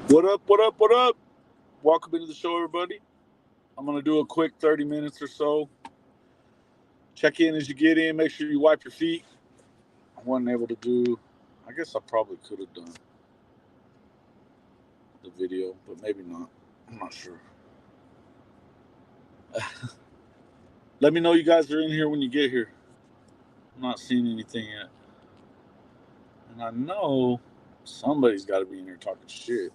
What up, what up, what up? Welcome into the show, everybody. I'm going to do a quick 30 minutes or so. Check in as you get in. Make sure you wipe your feet. I wasn't able to do, I guess I probably could have done the video, but maybe not. I'm not sure. Let me know you guys are in here when you get here. I'm not seeing anything yet. And I know somebody's got to be in here talking shit.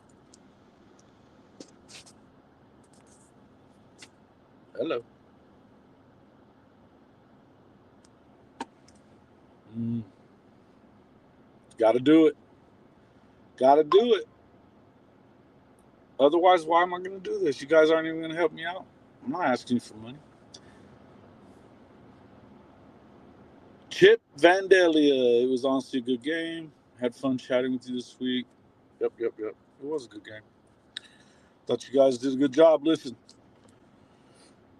Hello. Mm, got to do it. Got to do it. Otherwise, why am I going to do this? You guys aren't even going to help me out. I'm not asking you for money. Chip Vandalia. It was honestly a good game. Had fun chatting with you this week. Yep. It was a good game. Thought you guys did a good job. Listen,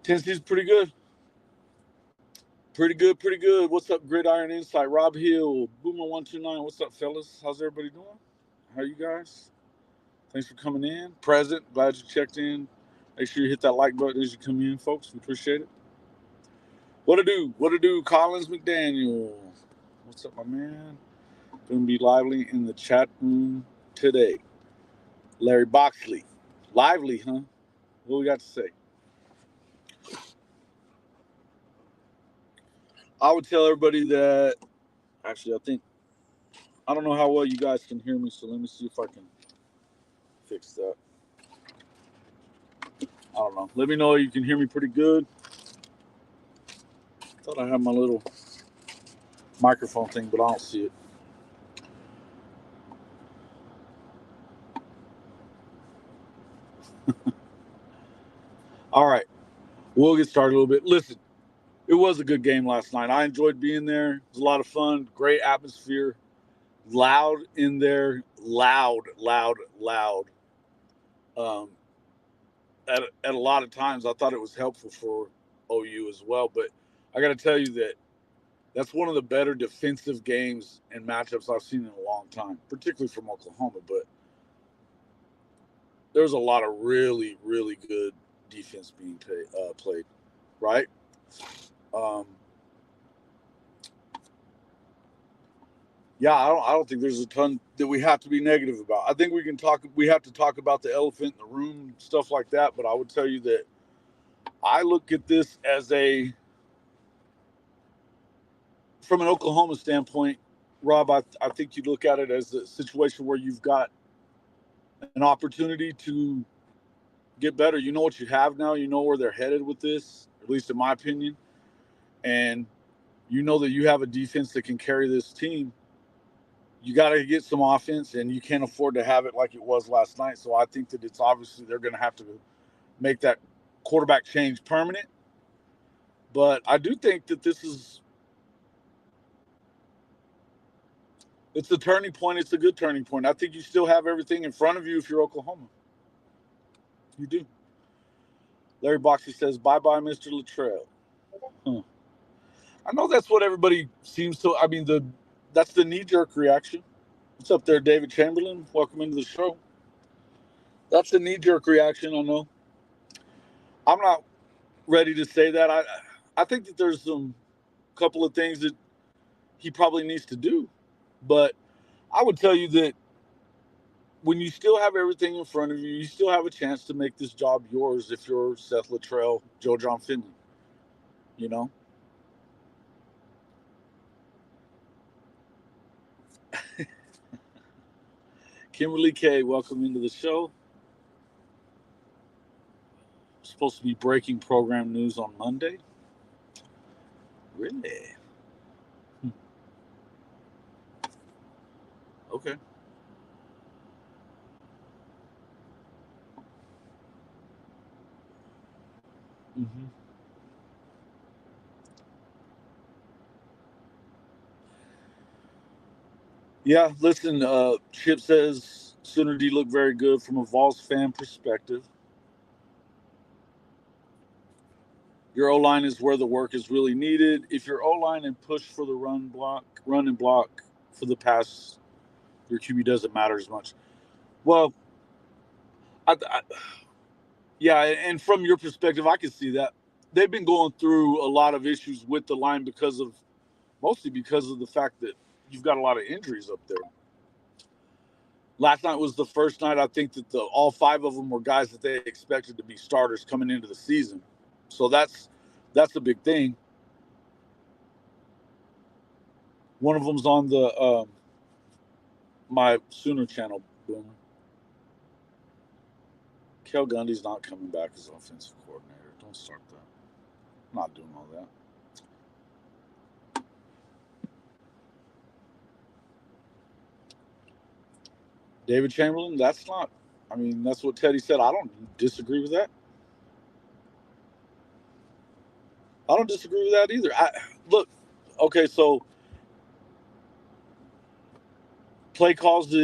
Tennessee's pretty good. Pretty good. What's up, Gridiron Insight? Rob Hill, Boomer129. What's up, fellas? How's everybody doing? How are you guys? Thanks for coming in. Present. Glad you checked in. Make sure you hit that like button as you come in, folks. We appreciate it. What to do? What to do? Collins McDaniel. What's up, my man? Going to be lively in the chat room today. Larry Boxley. Lively, huh? What we got to say? I would tell everybody that, actually, I don't know how well you guys can hear me, so let me see if I can fix that. I don't know. Let me know you can hear me pretty good. Thought I had my little microphone thing, but I don't see it. All right. We'll get started a little bit. Listen, it was a good game last night. I enjoyed being there. It was a lot of fun. Great atmosphere. Loud in there. Loud. At a lot of times, I thought it was helpful for OU as well. But I got to tell you that that's one of the better defensive games and matchups I've seen in a long time, particularly from Oklahoma. But there's a lot of really, really good defense being played, right? Yeah, I don't think there's a ton that we have to be negative about. I think we have to talk about the elephant in the room, stuff like that. But I would tell you that I look at this as from an Oklahoma standpoint, Rob, I think you look at it as a situation where you've got an opportunity to get better. You know what you have now. You know where they're headed with this, at least in my opinion. And you know that you have a defense that can carry this team. You got to get some offense, and you can't afford to have it like it was last night. So I think that it's obviously they're going to have to make that quarterback change permanent. But I do think that it's a turning point. It's a good turning point. I think you still have everything in front of you if you're Oklahoma. You do. Larry Boxley says, bye-bye, Mr. Luttrell. Huh. I know that's what everybody seems to. I mean, that's the knee-jerk reaction. What's up there, David Chamberlain? Welcome into the show. That's the knee-jerk reaction, I know. I'm not ready to say that. I think that there's some couple of things that he probably needs to do. But I would tell you that when you still have everything in front of you, you still have a chance to make this job yours if you're Seth Luttrell, Joe John Finley. You know? Kimberly K, welcome into the show. Supposed to be breaking program news on Monday. Really? Okay. Mm-hmm. Yeah, listen, Chip says Sooner D look very good from a Vols fan perspective. Your O line is where the work is really needed. If your O line and push for the run and block for the pass, your QB doesn't matter as much. Well, Yeah, and from your perspective, I can see that. They've been going through a lot of issues with the line mostly because of the fact that you've got a lot of injuries up there. Last night was the first night I think that all 5 of them were guys that they expected to be starters coming into the season. So that's a big thing. One of them's on the my Sooner channel. Boomer. Kel Gundy's not coming back as offensive coordinator. Don't start that. I'm not doing all that. David Chamberlain, that's what Teddy said. I don't disagree with that. I don't disagree with that either. Look, okay, so play calls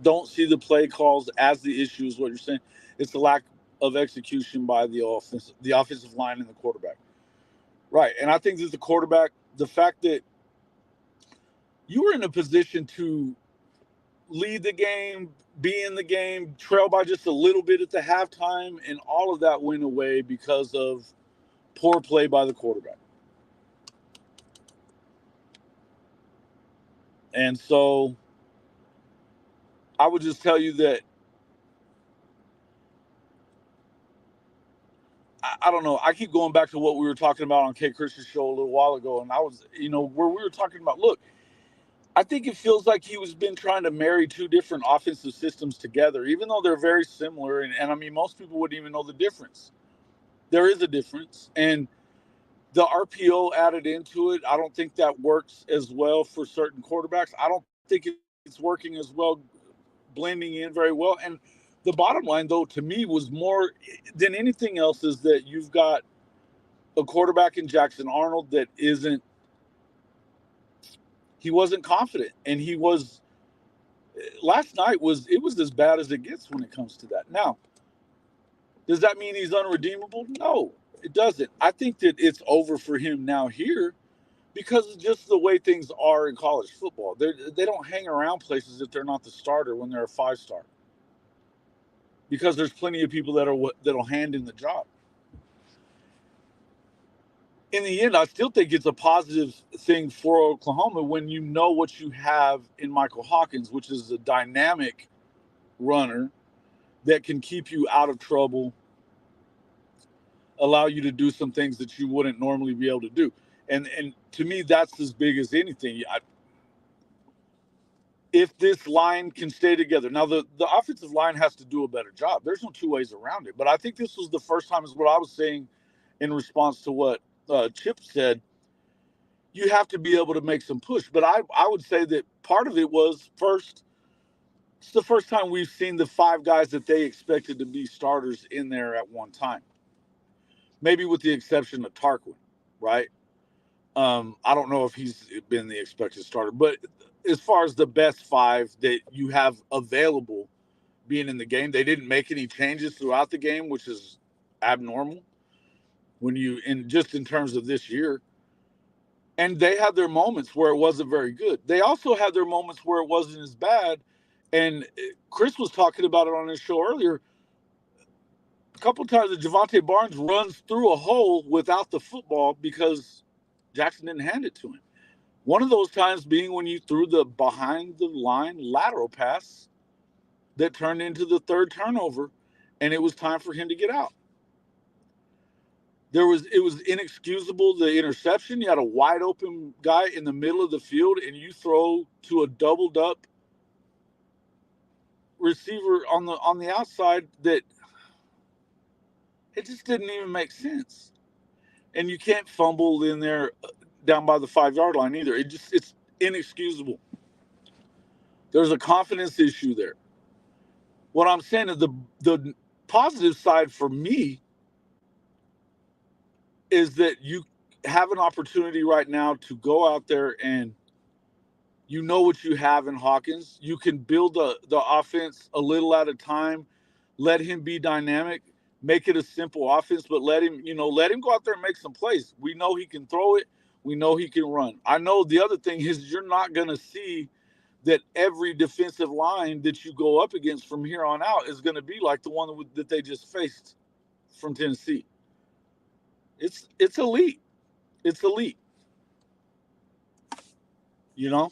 don't see the play calls as the issue is what you're saying. It's the lack of execution by the offensive line and the quarterback. Right. And I think that the fact that you were in a position to lead the game, be in the game, trail by just a little bit at the halftime, and all of that went away because of poor play by the quarterback. And so I would just tell you that I don't know. I keep going back to what we were talking about on Kay Christian's show a little while ago, and I was, where we were talking about, look, I think it feels like he was been trying to marry 2 different offensive systems together, even though they're very similar. And I mean, most people wouldn't even know the difference. There is a difference. And the RPO added into it, I don't think that works as well for certain quarterbacks. I don't think it's working as well, blending in very well. And the bottom line, though, to me was more than anything else is that you've got a quarterback in Jackson Arnold that he wasn't confident. And last night was as bad as it gets when it comes to that. Now, does that mean he's unredeemable? No, it doesn't. I think that it's over for him now here because of just the way things are in college football. They don't hang around places if they're not the starter when they're a 5-star. Because there's plenty of people that'll hand in the job. In the end, I still think it's a positive thing for Oklahoma when you know what you have in Michael Hawkins, which is a dynamic runner that can keep you out of trouble, allow you to do some things that you wouldn't normally be able to do. And to me, that's as big as anything. If this line can stay together. Now, the offensive line has to do a better job. There's no 2 ways around it. But I think this was the first time, is what I was saying in response to what Chip said. You have to be able to make some push. But I would say that part of it was it's the first time we've seen the 5 guys that they expected to be starters in there at one time. Maybe with the exception of Tarquin, right? I don't know if he's been the expected starter, but as far as the best 5 that you have available being in the game, they didn't make any changes throughout the game, which is abnormal just in terms of this year. And they had their moments where it wasn't very good. They also had their moments where it wasn't as bad. And Chris was talking about it on his show earlier. A couple of times that Javante Barnes runs through a hole without the football because Jackson didn't hand it to him. One of those times being when you threw the behind the line lateral pass that turned into the 3rd turnover, and it was time for him to get out. It was inexcusable, the interception. You had a wide open guy in the middle of the field, and you throw to a doubled up receiver on the outside that it just didn't even make sense. And you can't fumble in there down by the 5-yard line either. It's inexcusable. There's a confidence issue there. What I'm saying is the positive side for me is that you have an opportunity right now to go out there and you know what you have in Hawkins. You can build the offense a little at a time, let him be dynamic, make it a simple offense, but let him go out there and make some plays. We know he can throw it. We know he can run. I know the other thing is you're not going to see that every defensive line that you go up against from here on out is going to be like the one that they just faced from Tennessee. It's elite. It's elite. You know?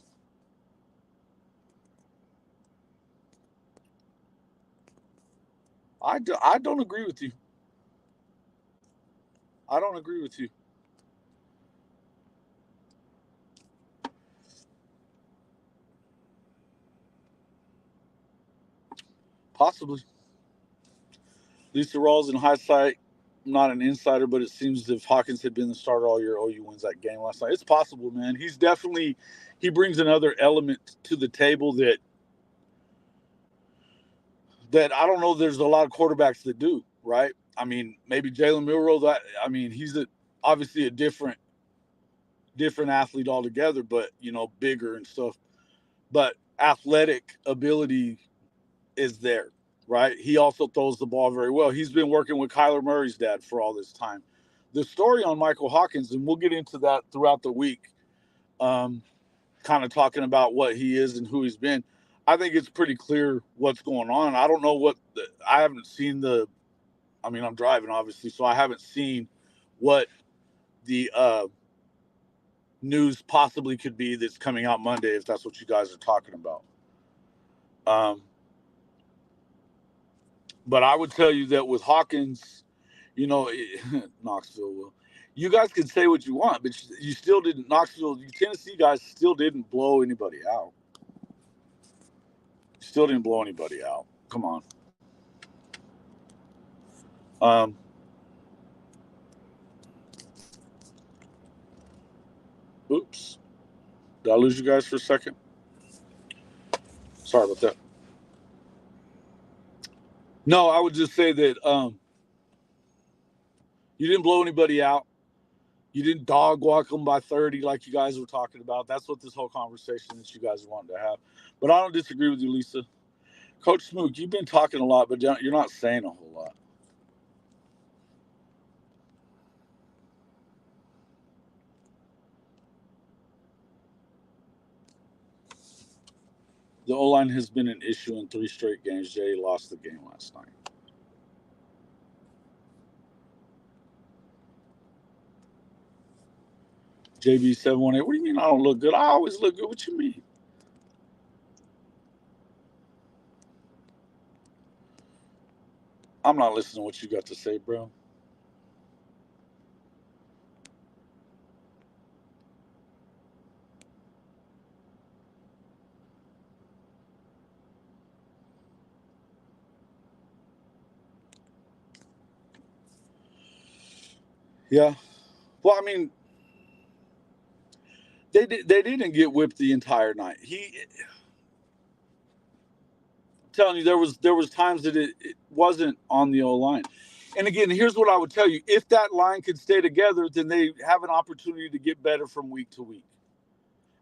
I don't agree with you. I don't agree with you. Possibly. Lisa Rawls, in hindsight, not an insider, but it seems if Hawkins had been the starter all year, OU wins that game last night. It's possible, man. He brings another element to the table that I don't know there's a lot of quarterbacks that do, right? I mean, maybe Jalen Milroe, he's obviously a different athlete altogether, but, bigger and stuff. But athletic ability is there, right? He also throws the ball very well. He's been working with Kyler Murray's dad for all this time. The story on Michael Hawkins, and we'll get into that throughout the week, kind of talking about what he is and who he's been. I think it's pretty clear what's going on. I don't know I haven't seen I'm driving, obviously, so I haven't seen what the news possibly could be that's coming out Monday, if that's what you guys are talking about. But I would tell you that with Hawkins, Knoxville will. You guys can say what you want, but you still didn't. Tennessee guys still didn't blow anybody out. Still didn't blow anybody out. Come on. Oops. Did I lose you guys for a second? Sorry about that. No, I would just say that you didn't blow anybody out. You didn't dog walk them by 30 like you guys were talking about. That's what this whole conversation that you guys wanted to have. But I don't disagree with you, Lisa. Coach Smook, you've been talking a lot, but you're not saying a whole lot. The O-line has been an issue in 3 straight games. Jay lost the game last night. JB718, what do you mean I don't look good? I always look good. What you mean? I'm not listening to what you got to say, bro. Yeah. Well, they didn't get whipped the entire night. I'm telling you, there was times that it wasn't on the O-line. And again, here's what I would tell you. If that line could stay together, then they have an opportunity to get better from week to week.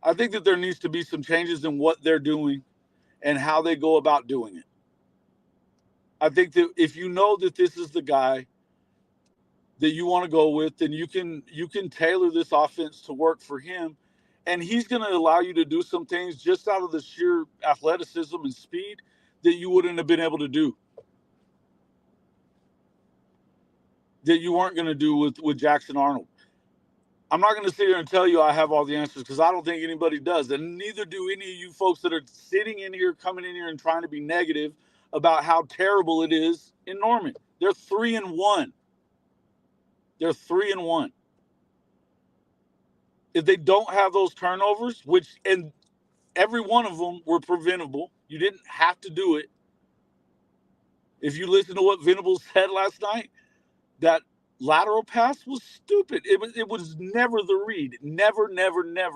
I think that there needs to be some changes in what they're doing and how they go about doing it. I think that if you know that this is the guy that you want to go with, then you can tailor this offense to work for him. And he's going to allow you to do some things just out of the sheer athleticism and speed that you wouldn't have been able to do, that you weren't going to do with Jackson Arnold. I'm not going to sit here and tell you I have all the answers, because I don't think anybody does. And neither do any of you folks that are sitting in here, coming in here and trying to be negative about how terrible it is in Norman. They're 3-1. They're 3-1. If they don't have those turnovers, and every one of them were preventable, you didn't have to do it. If you listen to what Venables said last night, that lateral pass was stupid. It was never the read. Never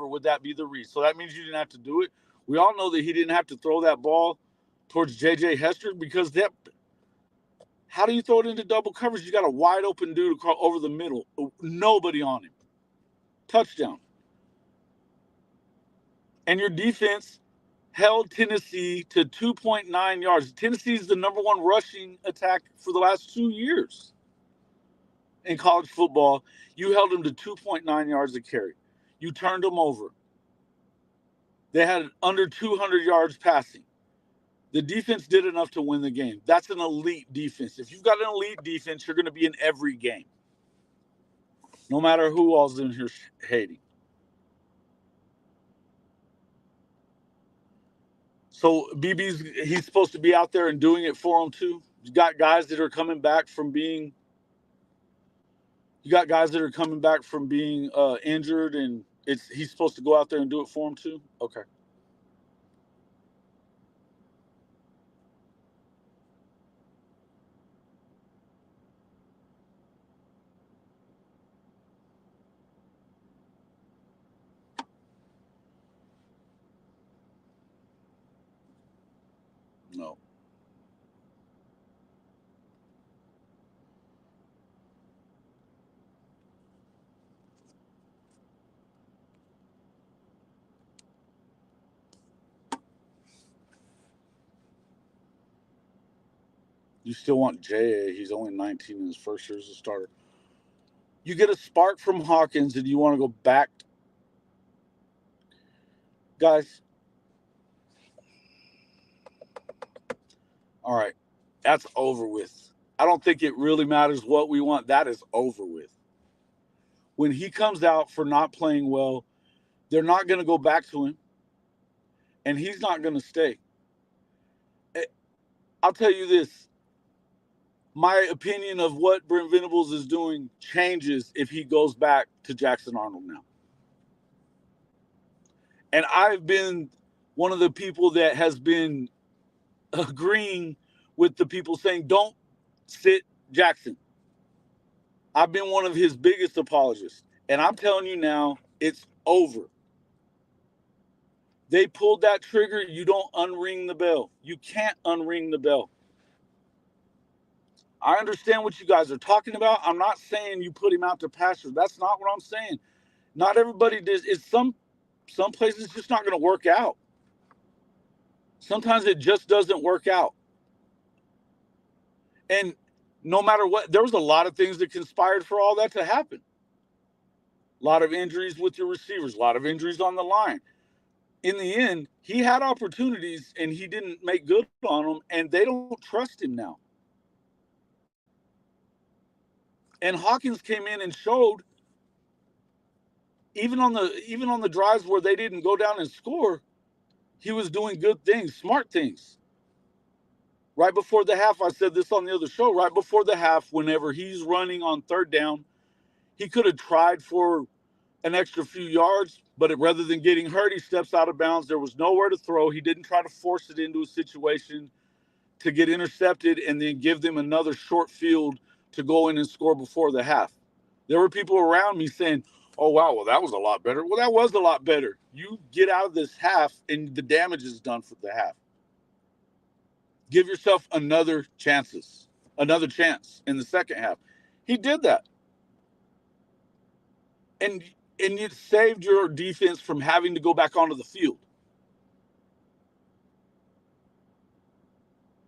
would that be the read. So that means you didn't have to do it. We all know that he didn't have to throw that ball towards J.J. Hester, because how do you throw it into double coverage? You got a wide open dude over the middle. Nobody on him. Touchdown. And your defense held Tennessee to 2.9 yards. Tennessee is the number 1 rushing attack for the last 2 years in college football. You held them to 2.9 yards a carry. You turned them over. They had under 200 yards passing. The defense did enough to win the game. That's an elite defense. If you've got an elite defense, you're going to be in every game. No matter who all's in here hating. So he's supposed to be out there and doing it for them too. You got guys that are coming back from being injured, and he's supposed to go out there and do it for them too. Okay. No. You still want J.A. He's only 19 in his first year as a starter. You get a spark from Hawkins and you want to go back. Guys. All right. That's over with. I don't think it really matters what we want. That is over with. When he comes out for not playing well, they're not going to go back to him. And he's not going to stay. I'll tell you this. My opinion of what Brent Venables is doing changes if he goes back to Jackson Arnold now. And I've been one of the people that has been agreeing with the people saying, don't sit Jackson. I've been one of his biggest apologists. And I'm telling you now, it's over. They pulled that trigger. You don't unring the bell. You can't unring the bell. I understand what you guys are talking about. I'm not saying you put him out to pasture. That's not what I'm saying. Not everybody does. It's some places it's just not going to work out. Sometimes it just doesn't work out. And no matter what, there was a lot of things that conspired for all that to happen. A lot of injuries with your receivers, a lot of injuries on the line. In the end, he had opportunities and he didn't make good on them, and they don't trust him now. And Hawkins came in and showed, even on the drives where they didn't go down and score, he was doing good things, smart things. Right before the half, I said this on the other show, right before the half, whenever he's running on third down, he could have tried for an extra few yards, but rather than getting hurt, he steps out of bounds. There was nowhere to throw. He didn't try to force it into a situation to get intercepted and then give them another short field to go in and score before the half. There were people around me saying, oh, wow, well, that was a lot better. Well, that was a lot better. You get out of this half and the damage is done for the half. Give yourself another chance in the second half. He did that. And it saved your defense from having to go back onto the field.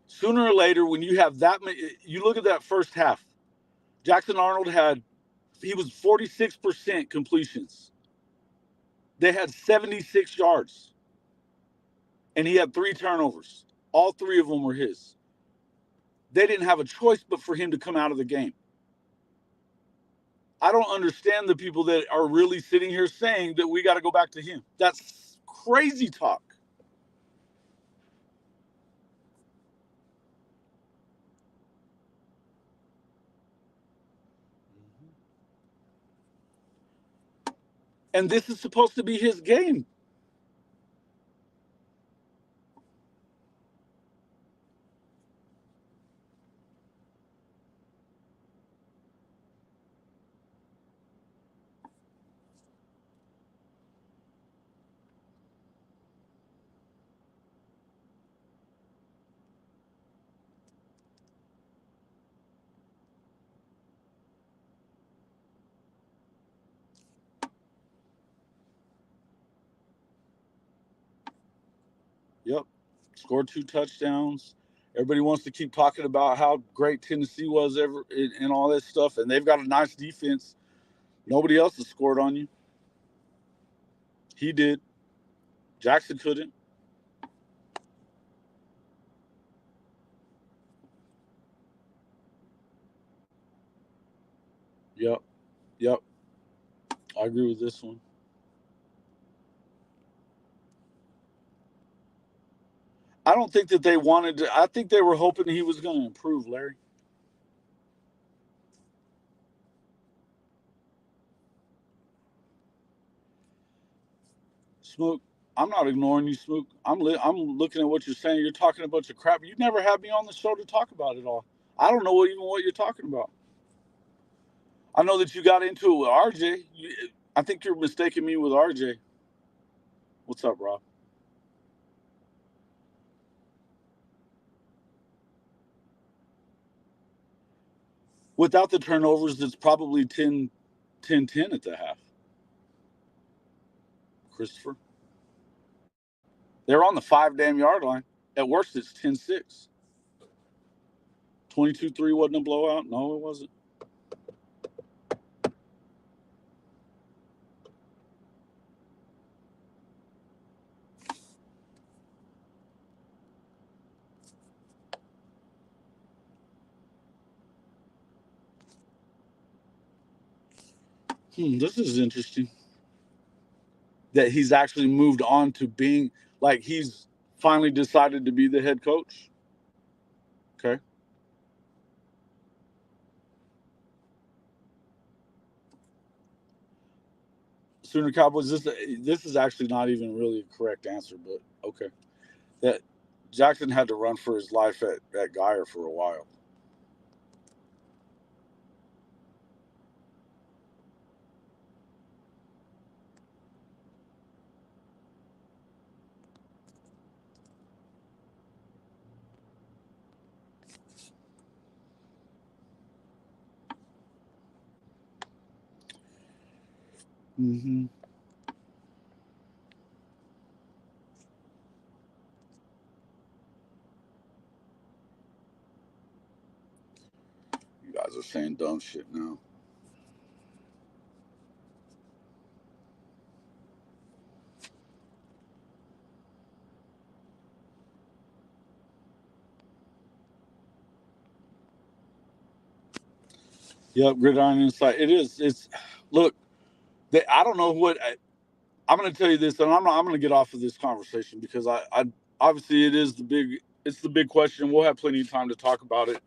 Sooner or later, when you have that many, you look at that first half, Jackson Arnold he was 46% completions. They had 76 yards. And he had 3 turnovers. All 3 of them were his. They didn't have a choice but for him to come out of the game. I don't understand the people that are really sitting here saying that we got to go back to him. That's crazy talk. And this is supposed to be his game. Yep. Scored 2 touchdowns. Everybody wants to keep talking about how great Tennessee was ever and all that stuff. And they've got a nice defense. Nobody else has scored on you. He did. Jackson couldn't. Yep. Yep. I agree with this one. I don't think that they wanted to. I think they were hoping he was going to improve, Larry. Smoke, I'm not ignoring you, Smoke. I'm looking at what you're saying. You're talking a bunch of crap. You never had me on the show to talk about it all. I don't know even what you're talking about. I know that you got into it with RJ. I think you're mistaking me with RJ. What's up, Rob? Without the turnovers, it's probably 10 at the half. Christopher. They're on the 5-yard line. At worst, it's 10-6. 22-3 wasn't a blowout. No, it wasn't. This is interesting. That he's actually moved on to being, like, he's finally decided to be the head coach. Okay. Sooner Cowboys. This is actually not even really a correct answer, but okay. That Jackson had to run for his life at Geyer for a while. Mm-hmm. You guys are saying dumb shit now. Yep, Gridiron Insight. It is. It's look. I don't know what. I'm going to tell you this, and I'm going to get off of this conversation because I obviously it's the big question. We'll have plenty of time to talk about it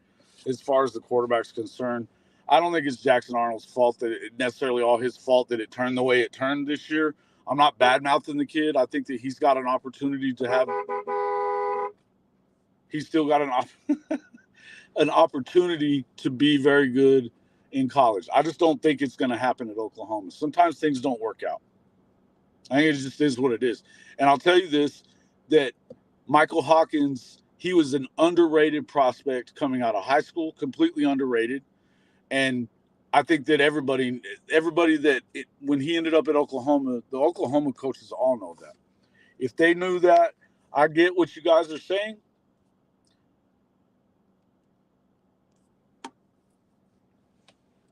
as far as the quarterback's concerned. I don't think it's Jackson Arnold's fault that it necessarily all his fault that it turned the way it turned this year. I'm not bad mouthing the kid. I think that he's got an opportunity to have. He's still got an opportunity to be very good in college. I just don't think it's going to happen at Oklahoma. Sometimes things don't work out. I think it just is what it is. And I'll tell you this, that Michael Hawkins, he was an underrated prospect coming out of high school, completely underrated. And I think that everybody when he ended up at Oklahoma, the Oklahoma coaches all know that. If they knew that, I get what you guys are saying.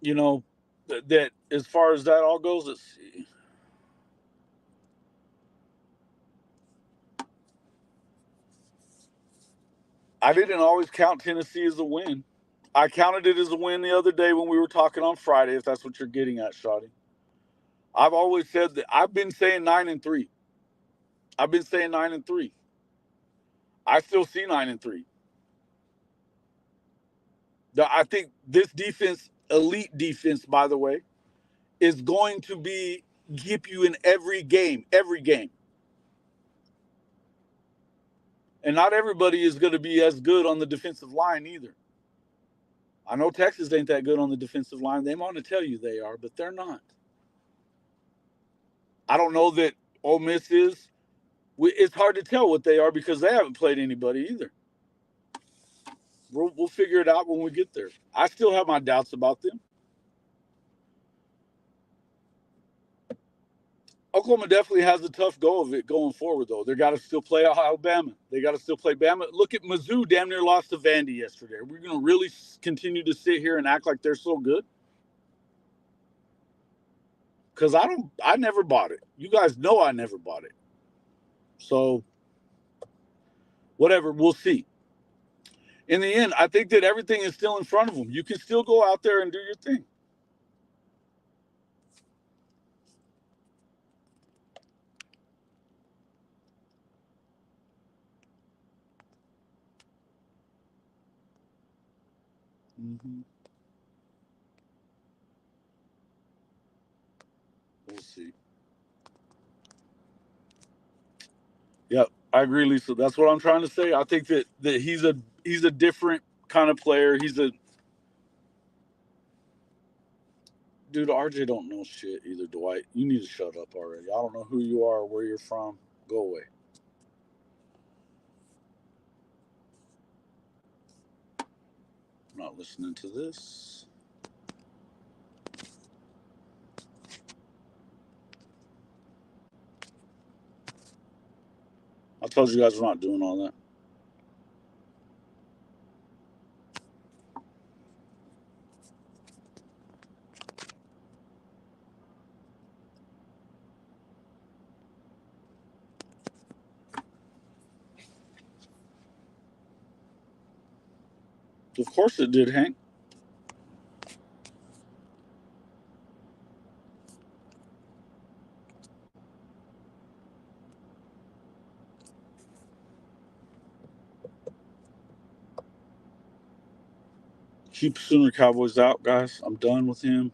You know, that as far as that all goes, let's see. I didn't always count Tennessee as a win. I counted it as a win the other day when we were talking on Friday, if that's what you're getting at, Shotty. I've always said that. I've been saying 9-3. I've been saying 9-3. I still see 9-3. I think this defense, elite defense, by the way, is going to keep you in every game. And not everybody is going to be as good on the defensive line either. I know Texas ain't that good on the defensive line. They want to tell you they are, but they're not. I don't know that Ole Miss is. It's hard to tell what they are because they haven't played anybody either. We'll figure it out when we get there. I still have my doubts about them. Oklahoma definitely has a tough go of it going forward, though. They got to still play Alabama. They got to still play Bama. Look at Mizzou, damn near lost to Vandy yesterday. We're going to really continue to sit here and act like they're so good? Because I never bought it. You guys know I never bought it. So, whatever, we'll see. In the end, I think that everything is still in front of them. You can still go out there and do your thing. Mm-hmm. We'll see. Yeah, I agree, Lisa. That's what I'm trying to say. I think that he's a different kind of player. He's a dude. RJ don't know shit either, Dwight. You need to shut up already. I don't know who you are or where you're from. Go away. I'm not listening to this. I told you guys we're not doing all that. Of course it did, Hank. Keep Sooner Cowboys out, guys. I'm done with him.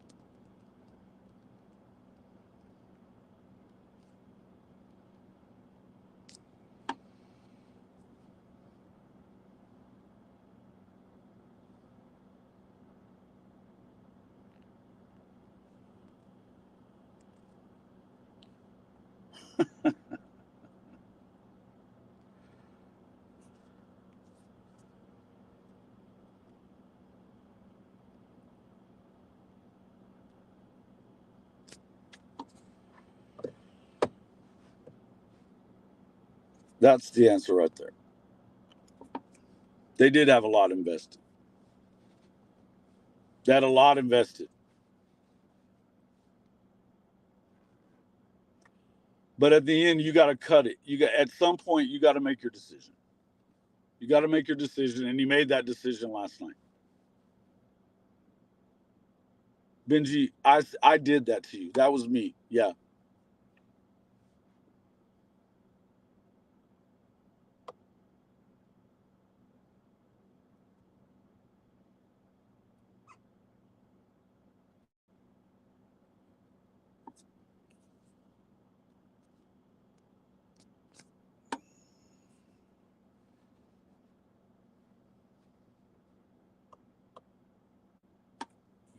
That's the answer right there. They did have a lot invested. They had a lot invested. But at the end, you got to cut it. At some point, you got to make your decision. You got to make your decision, and he made that decision last night. Benji, I did that to you. That was me. Yeah.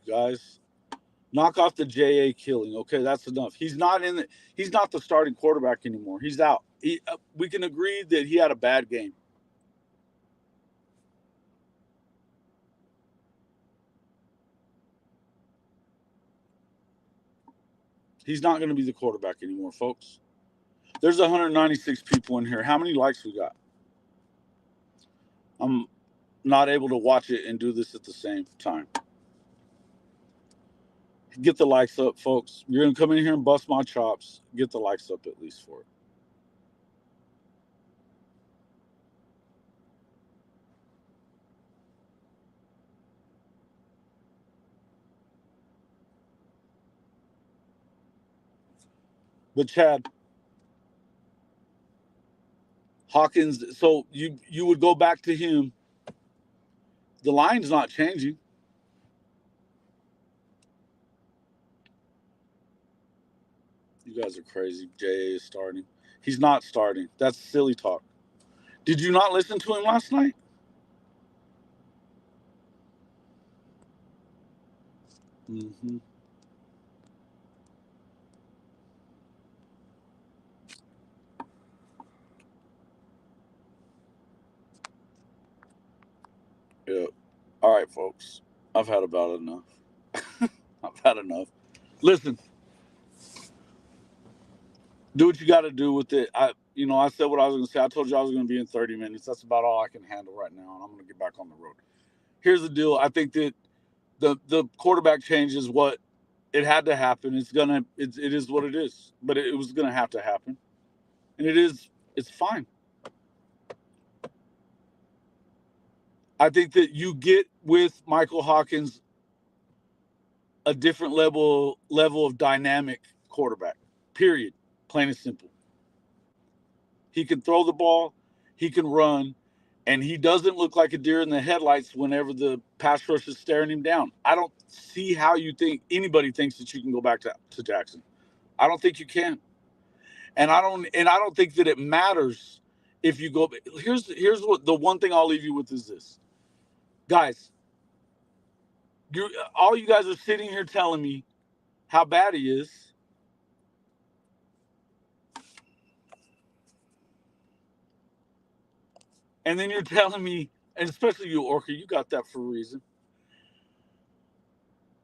Guys, knock off the JA killing. Okay, that's enough. He's not the starting quarterback anymore. He's out. We can agree that he had a bad game. He's not going to be the quarterback anymore, folks. There's 196 people in here. How many likes we got? I'm not able to watch it and do this at the same time. Get the likes up, folks. You're going to come in here and bust my chops. Get the likes up at least for it. But Chad, Hawkins, so you would go back to him. The line's not changing. You guys are crazy. J.A. is starting. He's not starting. That's silly talk. Did you not listen to him last night? Mm-hmm. Yeah. All right, folks. I've had about enough. I've had enough. Listen, do what you got to do with it. I said what I was going to say. I told you I was going to be in 30 minutes. That's about all I can handle right now, and I'm going to get back on the road. Here's the deal. I think that the quarterback change is what it had to happen. It is what it is, but it was going to have to happen, and it is It's fine. I think that you get with Michael Hawkins a different level of dynamic quarterback. Period. Plain and simple. He can throw the ball, he can run, and he doesn't look like a deer in the headlights whenever the pass rush is staring him down. I don't see how you think anybody thinks that you can go back to Jackson. I don't think you can. And I don't think that it matters if you go. Here's what the one thing I'll leave you with is this. Guys, all you guys are sitting here telling me how bad he is. And then you're telling me, and especially you, Orca, you got that for a reason.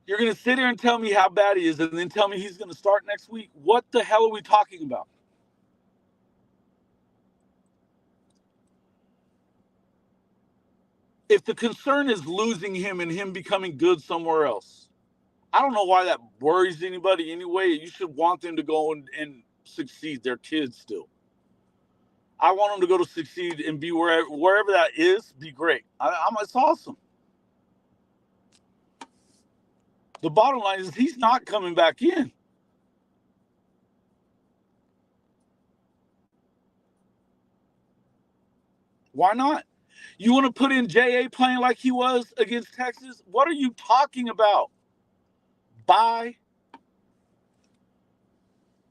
You're going to sit here and tell me how bad he is and then tell me he's going to start next week? What the hell are we talking about? If the concern is losing him and him becoming good somewhere else, I don't know why that worries anybody anyway. You should want them to go and succeed. They're kids still. I want them to go to succeed and be wherever that is, be great. It's awesome. The bottom line is he's not coming back in. Why not? You want to put in J.A. playing like he was against Texas? What are you talking about? Bye.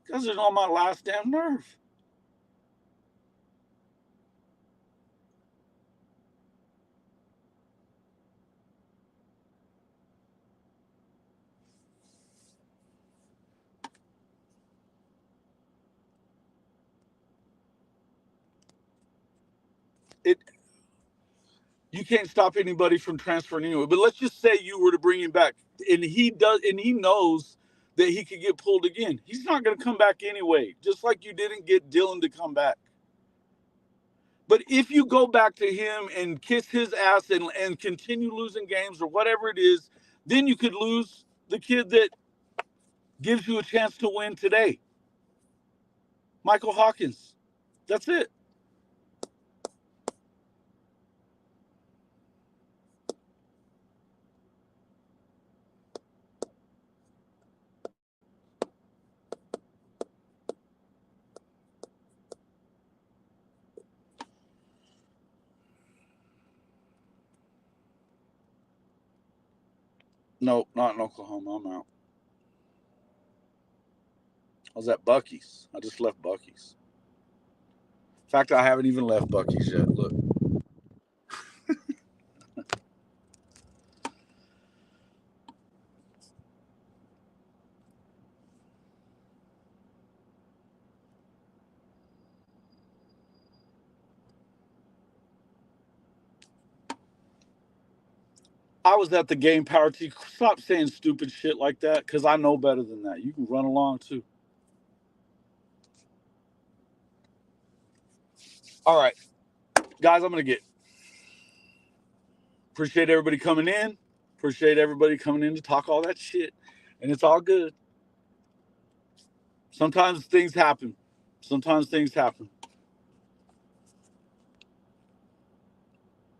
Because it's on my last damn nerve. You can't stop anybody from transferring anyway. But let's just say you were to bring him back, and he knows that he could get pulled again. He's not going to come back anyway, just like you didn't get Dylan to come back. But if you go back to him and kiss his ass and continue losing games or whatever it is, then you could lose the kid that gives you a chance to win today. Michael Hawkins. That's it. No, not in Oklahoma. I'm out. I was at Buc-ee's. I just left Buc-ee's. In fact, I haven't even left Buc-ee's yet. Look. I was at the game, Power T. Stop saying stupid shit like that, because I know better than that. You can run along, too. All right. Guys, I'm going to get. Appreciate everybody coming in. Appreciate everybody coming in to talk all that shit. And it's all good. Sometimes things happen.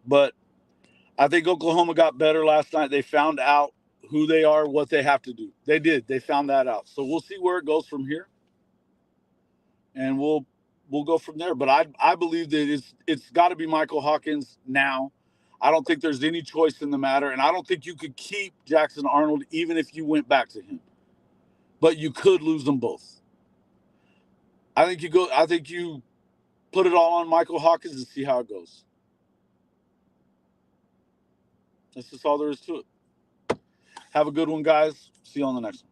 But I think Oklahoma got better last night. They found out who they are, what they have to do. They did. They found that out. So we'll see where it goes from here. And we'll go from there. But I believe that it's got to be Michael Hawkins now. I don't think there's any choice in the matter. And I don't think you could keep Jackson Arnold even if you went back to him. But you could lose them both. I think you put it all on Michael Hawkins and see how it goes. That's just all there is to it. Have a good one, guys. See you on the next one.